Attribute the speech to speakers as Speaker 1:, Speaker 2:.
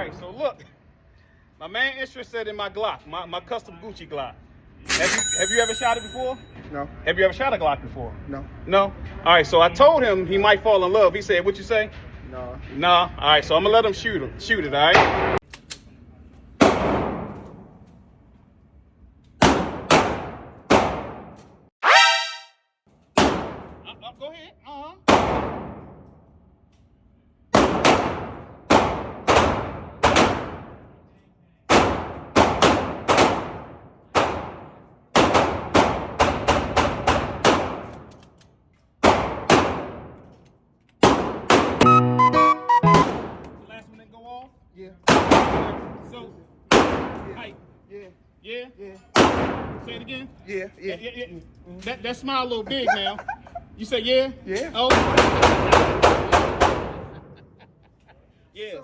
Speaker 1: right, so look. My man interested in my Glock, my custom Gucci Glock. Have you ever shot it before?
Speaker 2: No.
Speaker 1: Have you ever shot a Glock before?
Speaker 2: No.
Speaker 1: No? All right, so I told him he might fall in love. He said, what you say?
Speaker 2: No.
Speaker 1: Nah. All right, so I'm gonna let him shoot it, all right? Go ahead. Last one that go off?
Speaker 2: Yeah.
Speaker 1: So, height.
Speaker 2: Yeah.
Speaker 1: Yeah?
Speaker 2: Yeah.
Speaker 1: Say it again?
Speaker 2: Yeah. Yeah.
Speaker 1: That smile a little big now. You say yeah?
Speaker 2: Yeah.
Speaker 1: Oh. Yeah.